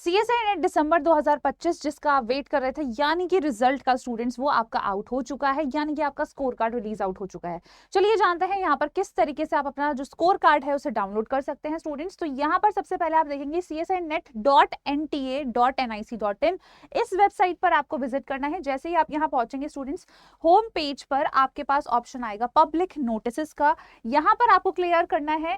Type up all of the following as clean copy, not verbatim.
CSI net दिसंबर 2025 जिसका आप wait कर रहे थे, यानी कि रिजल्ट का स्टूडेंट्स वो आपका आउट हो चुका है, यानी कि आपका स्कोर कार्ड रिलीज आउट हो चुका है। चलिए जानते हैं यहाँ पर किस तरीके से आप अपना जो स्कोर कार्ड है उसे डाउनलोड कर सकते हैं स्टूडेंट्स। तो यहाँ पर सबसे पहले आप देखेंगे csinet.nta.nic.in, इस वेबसाइट पर आपको विजिट करना है। जैसे ही आप यहाँ पहुंचेंगे स्टूडेंट्स, होम पेज पर आपके पास ऑप्शन आएगा पब्लिक नोटिस का। यहाँ पर आपको क्लियर करना है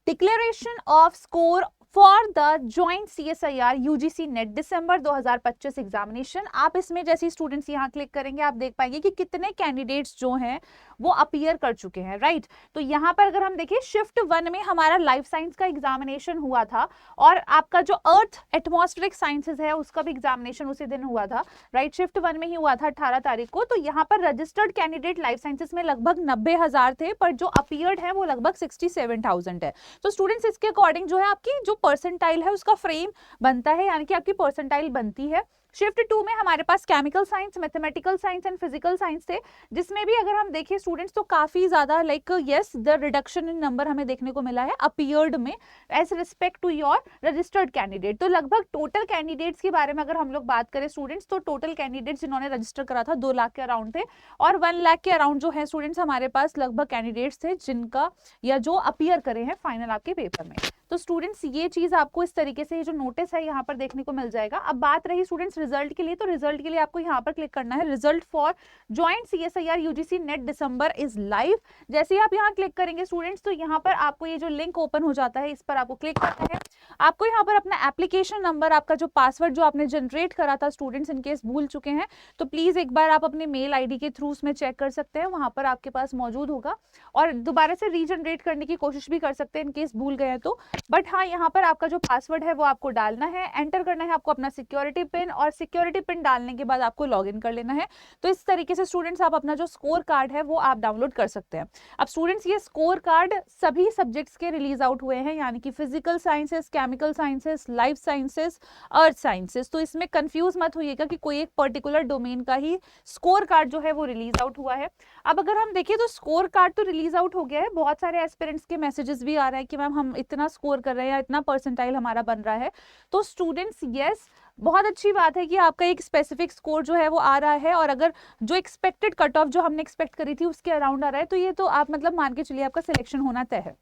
declaration off score for the joint CSIR UGC net December 2025 examination. आप इसमें जैसे स्टूडेंट्स यहाँ क्लिक करेंगे आप देख पाएंगे कि कितने कैंडिडेट्स जो हैं वो अपीयर कर चुके हैं, राइट। तो यहाँ पर अगर हम देखें शिफ्ट 1 में हमारा लाइफ साइंस का एग्जामिनेशन हुआ था और आपका जो अर्थ एटमॉस्फेरिक साइंसेज है उसका भी एग्जामिनेशन उसी दिन हुआ था, राइट। शिफ्ट 1 में ही हुआ था 18 तारीख को। तो यहाँ पर रजिस्टर्ड कैंडिडेट लाइफ साइंसेज में लगभग 90,000 थे, पर जो अपीयर्ड है वो लगभग 67,000 है। तो स्टूडेंट्स इसके अकॉर्डिंग जो है आपकी जो परसेंटाइल है उसका फ्रेम बनता है, यानी कि आपकी परसेंटाइल बनती है। शिफ्ट 2 में हमारे पास chemical science, mathematical science and physical science थे, जिसमें भी अगर हम देखें स्टूडेंट्स तो काफी ज्यादा like yes the reduction in number हमें देखने को मिला है अपीयर्ड में as respect to your registered candidate. तो लगभग टोटल कैंडिडेट्स के बारे में अगर हम लोग बात करें स्टूडेंट्स, तो टोटल कैंडिडेट्स जिन्होंने रजिस्टर करा था 2 लाख के अराउंड थे, और 1 लाख के अराउंड जो है स्टूडेंट्स हमारे पास लगभग कैंडिडेट्स थे जिनका या जो अपीयर करे हैं फाइनल आपके पेपर में। तो स्टूडेंट्स ये चीज आपको इस तरीके से जो नोटिस है यहाँ पर देखने को मिल जाएगा। अब बात रही स्टूडेंट्स रिजल्ट के लिए, तो रिजल्ट के लिए आपको यहाँ पर क्लिक करना है result for joint CSIR UGC net December is live. जैसे ही आप यहाँ क्लिक करेंगे स्टूडेंट्स तो यहाँ पर आपको ये जो लिंक ओपन हो जाता है इस पर आपको क्लिक करना है। आपको यहाँ पर अपना एप्लीकेशन नंबर, आपका जो पासवर्ड जो आपने जनरेट करा था स्टूडेंट्स इनकेस भूल चुके हैं तो प्लीज एक बार आप अपने मेल ID के थ्रू उसमें चेक कर सकते हैं, वहां पर आपके पास मौजूद होगा, और दोबारा से रीजनरेट करने की कोशिश भी कर सकते हैं इनकेस भूल गए तो। बट हाँ, यहाँ पर आपका जो पासवर्ड है वो आपको डालना है, एंटर करना है आपको अपना सिक्योरिटी पिन, और सिक्योरिटी पिन डालने के बाद आपको लॉगिन कर लेना है। तो इस तरीके से स्टूडेंट्स आप अपना जो स्कोर कार्ड है वो आप डाउनलोड कर सकते हैं। अब स्टूडेंट्स ये स्कोर कार्ड सभी सब्जेक्ट्स के रिलीज आउट हुए हैं, यानी कि physical sciences, chemical sciences, life sciences, अर्थ साइंसेस। तो इसमें कंफ्यूज मत होइएगा कि कोई एक पर्टिकुलर डोमेन का ही स्कोर कार्ड जो है वो रिलीज आउट हुआ है। अब अगर हम देखें तो स्कोर कार्ड तो रिलीज आउट हो गया है, बहुत सारे एस्पिरेंट्स के मैसेजेस भी आ रहे हैं कि मैम हम इतना स्कोर कर रहे हैं या इतना परसेंटाइल हमारा बन रहा है। तो स्टूडेंट्स यस, बहुत अच्छी बात है कि आपका एक स्पेसिफिक स्कोर जो है वो आ रहा है, और अगर जो एक्सपेक्टेड कट ऑफ जो हमने एक्सपेक्ट करी थी उसके अराउंड आ रहा है तो ये तो आप मतलब मान के चलिए आपका सिलेक्शन होना तय है।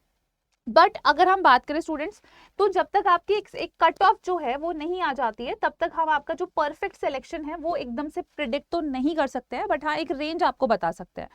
बट अगर हम बात करें स्टूडेंट्स तो जब तक आपकी एक कट ऑफ जो है वो नहीं आ जाती है तब तक हम आपका जो परफेक्ट सिलेक्शन है वो एकदम से प्रिडिक्ट तो नहीं कर सकते हैं, बट हाँ एक रेंज आपको बता सकते हैं।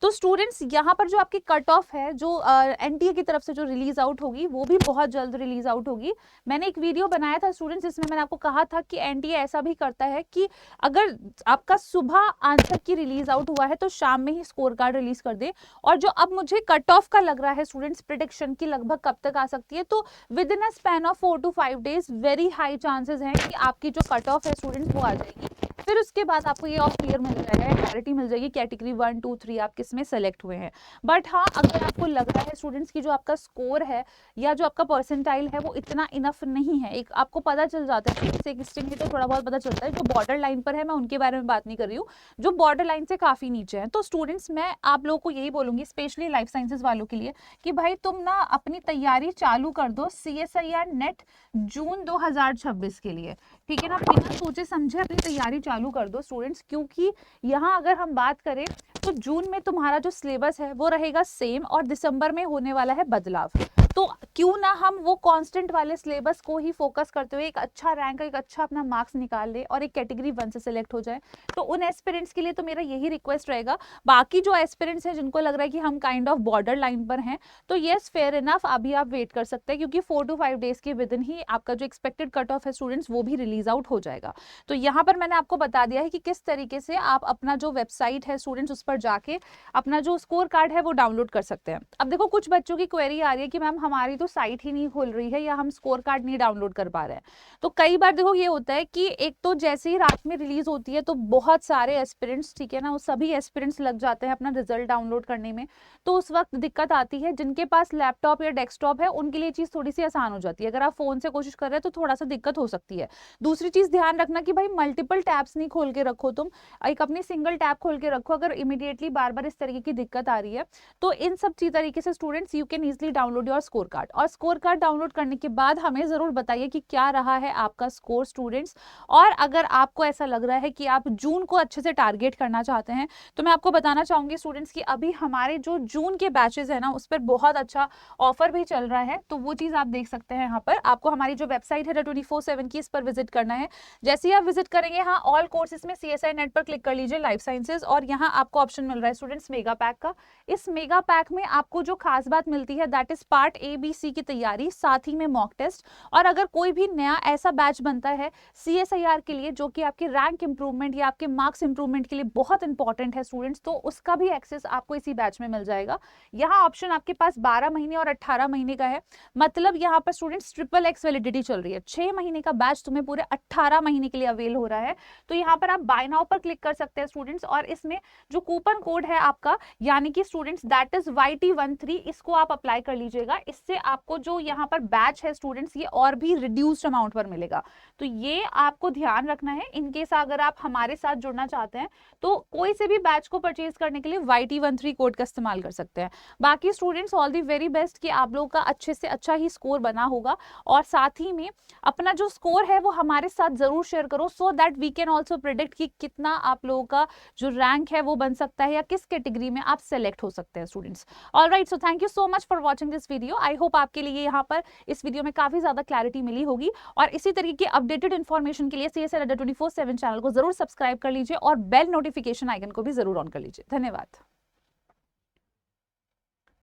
तो स्टूडेंट्स यहाँ पर जो आपकी कट ऑफ है जो NTA की तरफ से जो रिलीज आउट होगी वो भी बहुत जल्द रिलीज आउट होगी। मैंने एक वीडियो बनाया था स्टूडेंट्स जिसमें मैंने आपको कहा था कि NTA ऐसा भी करता है कि अगर आपका सुबह आंसर की रिलीज आउट हुआ है तो शाम में ही स्कोर कार्ड रिलीज कर दे। और जो अब मुझे कट ऑफ का लग रहा है स्टूडेंट्स प्रिडिक्शन की लगभग कब तक आ सकती है, तो with in a span of 4 to 5 days very high chances हैं कि आपकी जो कट ऑफ है स्टूडेंट्स वो आ जाएगी। फिर उसके बाद आपको ये ऑफ क्लियर मिल जाएगा, क्लैरिटी मिल जाएगी कैटेगरी 1 2 3 आप किस में सेलेक्ट हुए हैं। बट हाँ, अगर आपको लग रहा है स्टूडेंट्स की जो आपका स्कोर है या जो आपका परसेंटाइल है वो इतना इनफ नहीं है, एक आपको पता चल जाता है एक स्टिंग तो थोड़ा बहुत पता चलता है, जो बॉर्डर लाइन पर है मैं उनके बारे में बात नहीं कर रही हूँ, जो बॉर्डर लाइन से काफी नीचे है। तो स्टूडेंट्स मैं आप लोगों को यही बोलूंगी स्पेशली लाइफ साइंसेज वालों के लिए कि भाई तुम ना अपनी तैयारी चालू कर दो CSIR नेट जून 2026 के लिए, ठीक है ना। बिना सोचे समझे अपनी तैयारी चालू कर दो स्टूडेंट्स, क्योंकि यहाँ अगर हम बात करें तो जून में तुम्हारा जो सिलेबस है वो रहेगा सेम और दिसंबर में होने वाला है बदलाव। तो क्यों ना हम वो कांस्टेंट वाले सिलेबस को ही फोकस करते हुए एक अच्छा रैंक, एक अच्छा अपना मार्क्स निकाल ले और एक कैटेगरी 1 से सिलेक्ट हो जाए। तो उन एस्पिरेंट्स के लिए तो मेरा यही रिक्वेस्ट रहेगा। बाकी जो एस्पिरेंट्स हैं जिनको लग रहा है कि हम काइंड ऑफ बॉर्डर लाइन पर हैं, तो येस फेयर इनफ अभी आप वेट कर सकते हैं, क्योंकि 4 to 5 डेज के विद इन ही आपका जो एक्सपेक्टेड कट ऑफ है स्टूडेंट्स वो भी रिलीज आउट हो जाएगा। तो यहाँ पर मैंने आपको बता दिया है कि किस तरीके से आप अपना जो वेबसाइट है स्टूडेंट्स उस पर जाके अपना जो स्कोर कार्ड है वो डाउनलोड कर सकते हैं। अब देखो कुछ बच्चों की क्वेरी आ रही है कि मैम हमारी तो साइट ही नहीं खुल रही है या हम स्कोर कार्ड नहीं डाउनलोड कर पा रहे हैं। तो कई बार देखो ये होता है कि एक तो जैसे ही रात में रिलीज होती है तो बहुत सारे एस्पिरेंट्स, ठीक है ना, वो सभी एस्पिरेंट्स लग जाते हैं अपना रिजल्ट डाउनलोड करने में, तो उस वक्त दिक्कत आती है। जिनके पास लैपटॉप या डेस्कटॉप है उनके लिए चीज थोड़ी सी आसान हो जाती है, अगर आप फोन से कोशिश कर रहे हैं तो थोड़ा सा दिक्कत हो सकती है। दूसरी चीज ध्यान रखना कि भाई मल्टीपल टैब्स नहीं खोल के रखो, तुम एक अपनी सिंगल टैब खोल के रखो अगर इमीडिएटली बार बार इस तरीके की दिक्कत आ रही है। तो इन सब चीज तरीके से students you can easily download your score score card, और स्कोर कार्ड डाउनलोड करने के बाद हमें जरूर बताइए कि क्या रहा है आपका स्कोर स्टूडेंट्स। और अगर आपको ऐसा लग रहा है कि आप जून को अच्छे से टारगेट करना चाहते हैं तो मैं आपको बताना चाहूंगी स्टूडेंट्स कि अभी हमारे जो जून के बैचेस है ना उस पर बहुत अच्छा ऑफर भी चल रहा है, तो वो चीज आप देख सकते हैं। यहाँ पर आपको हमारी जो वेबसाइट है 24/7 की, इस पर विजिट करना है। जैसे ही आप विजिट करेंगे हाँ ऑल कोर्सेज में CSI नेट पर क्लिक कर लीजिए, लाइफ साइंसेज, और यहाँ आपको ऑप्शन मिल रहा है स्टूडेंट्स मेगा पैक का। इस मेगा पैक में आपको जो खास बात मिलती है दैट इज पार्ट ABC की तैयारी, साथ ही में मॉक टेस्ट। और अगर कोई भी नया ऐसा बैच बनता है CSIR के लिए जो कि आपके रैंक इंप्रूवमेंट या आपके मार्क्स इंप्रूवमेंट के लिए बहुत इंपॉर्टेंट है स्टूडेंट्स, तो उसका भी एक्सेस आपको इसी बैच में मिल जाएगा। यहाँ ऑप्शन आपके पास 12 महीने और 18 महीने का है, मतलब यहाँ पर स्टूडेंट्स XXX वैलिडिटी चल रही है। 6 महीने का बैच तुम्हें पूरे 18 महीने के लिए अवेल हो रहा है। तो यहाँ पर आप बाय नाउ पर क्लिक कर सकते हैं स्टूडेंट्स, और इसमें जो कूपन कोड है आपका यानी कि स्टूडेंट्स दैट इज YT13, इसको आप अप्लाई कर लीजिएगा। इससे आपको जो यहाँ पर बैच है स्टूडेंट्स ये और भी रिड्यूस्ड अमाउंट पर मिलेगा, तो ये आपको ध्यान रखना है। इनकेस अगर आप हमारे साथ जुड़ना चाहते हैं तो कोई से भी बैच को परचेज करने के लिए YT13 कोड का इस्तेमाल कर सकते हैं। बाकी students all the very best कि आप लोगों का अच्छे से अच्छा ही स्कोर बना होगा, और साथ ही में अपना जो स्कोर है वो हमारे साथ जरूर शेयर करो so that we can also predict कि कितना आप लोगों का जो रैंक है वो बन सकता है या किस कैटेगरी में आप सेलेक्ट हो सकते हैं students. Alright, so thank you so much for watching this video. I hope आपके लिए यहाँ पर इस वीडियो में काफी ज्यादा क्लैरिटी मिली होगी, और इसी तरीके की अपडेटेड इन्फॉर्मेशन के लिए CSI Adda 24/7 चैनल को जरूर सब्सक्राइब कर लीजिए और बेल नोटिफिकेशन आइकन को भी जरूर ऑन कर लीजिए। धन्यवाद।